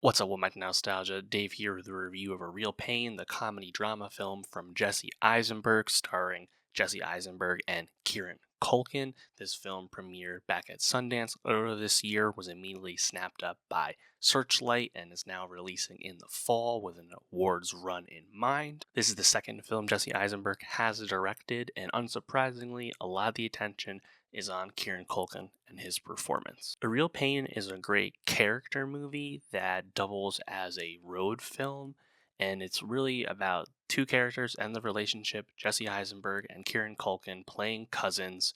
What's up, with my Nowstalgia? Dave here with a review of A Real Pain, the comedy drama film from Jesse Eisenberg, starring Jesse Eisenberg and Kieran Culkin. This film premiered back at Sundance earlier this year, was immediately snapped up by Searchlight, and is now releasing in the fall with an awards run in mind. This is the second film Jesse Eisenberg has directed, and unsurprisingly, a lot of the attention is on Kieran Culkin and his performance. A Real Pain is a great character movie that doubles as a road film, and it's really about two characters and the relationship Jesse Eisenberg and Kieran Culkin playing cousins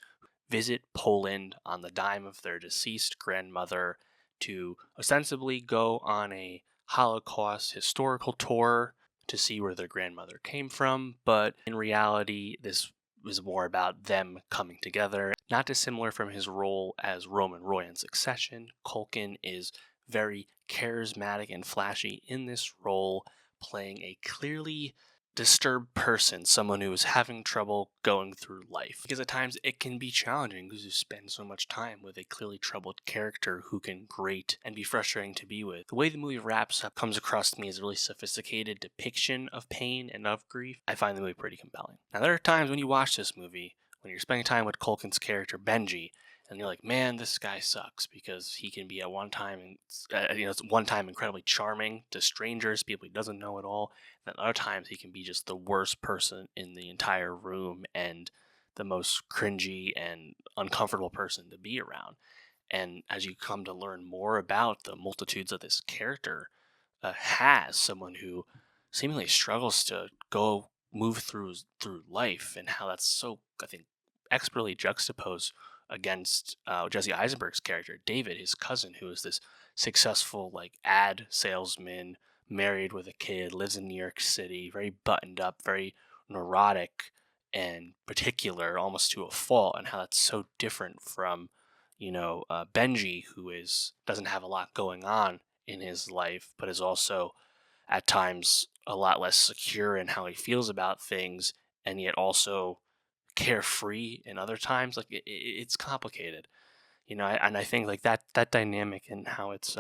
visit Poland on the dime of their deceased grandmother to ostensibly go on a Holocaust historical tour to see where their grandmother came from, but in reality, this was more about them coming together. Not dissimilar from his role as Roman Roy in Succession, Culkin is very charismatic and flashy in this role, playing a clearly disturbed person, someone who is having trouble going through life. Because at times it can be challenging because you spend so much time with a clearly troubled character who can grate and be frustrating to be with. The way the movie wraps up comes across to me as a really sophisticated depiction of pain and of grief. I find the movie pretty compelling. Now, there are times when you watch this movie, when you're spending time with Culkin's character Benji, and you're like, man, this guy sucks because he can be at one time, it's one time incredibly charming to strangers, people he doesn't know at all. And other times he can be just the worst person in the entire room and the most cringy and uncomfortable person to be around. And as you come to learn more about the multitudes of this character, has someone who seemingly struggles to go move through life, and how that's so, I think, expertly juxtaposed against Jesse Eisenberg's character, David, his cousin, who is this successful like ad salesman, married with a kid, lives in New York City, very buttoned up, very neurotic and particular, almost to a fault, and how that's so different from Benji, who is doesn't have a lot going on in his life, but is also at times a lot less secure in how he feels about things, and yet also carefree in other times. Like it's complicated, and I think like that dynamic and how it's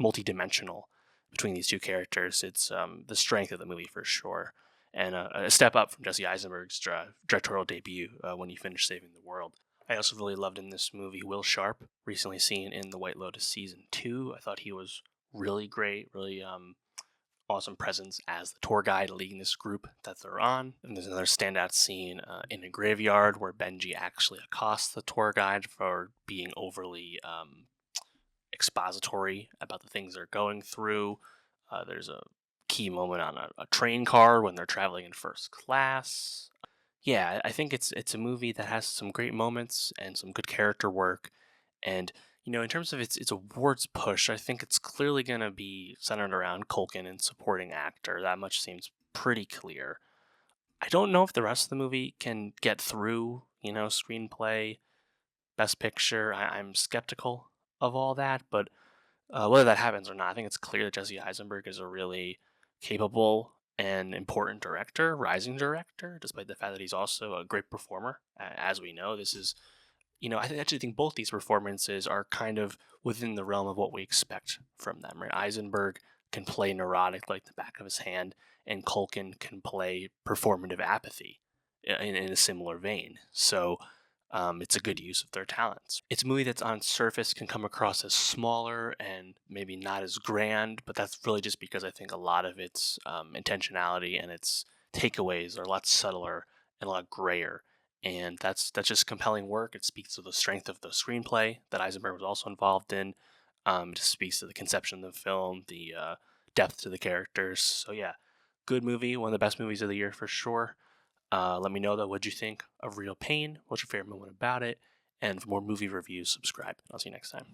multidimensional between these two characters. It's the strength of the movie for sure, and a step up from Jesse Eisenberg's directorial debut when he finished Saving the World. I also really loved in this movie Will Sharp, recently seen in The White Lotus season 2. I thought he was really great, really awesome presence as the tour guide leading this group that they're on. And there's another standout scene in a graveyard where Benji actually accosts the tour guide for being overly expository about the things they're going through. There's a key moment on a train car when they're traveling in first class. Yeah, I think it's a movie that has some great moments and some good character work. And in terms of its awards push, I think it's clearly going to be centered around Culkin and supporting actor. That much seems pretty clear. I don't know if the rest of the movie can get through, screenplay, best picture. I'm skeptical of all that, but whether that happens or not, I think it's clear that Jesse Eisenberg is a really capable and important director, rising director, despite the fact that he's also a great performer. As we know, this is, I actually think both these performances are kind of within the realm of what we expect from them, right? Eisenberg can play neurotic like the back of his hand, and Culkin can play performative apathy in a similar vein. So it's a good use of their talents. It's a movie that's on surface can come across as smaller and maybe not as grand, but that's really just because I think a lot of its intentionality and its takeaways are a lot subtler and a lot grayer. And that's just compelling work. It speaks to the strength of the screenplay that Eisenberg was also involved in. It just speaks to the conception of the film, the depth to the characters. So yeah, good movie, one of the best movies of the year for sure. Let me know, though, what'd you think of Real Pain? What's your favorite moment about it? And for more movie reviews, subscribe. I'll see you next time.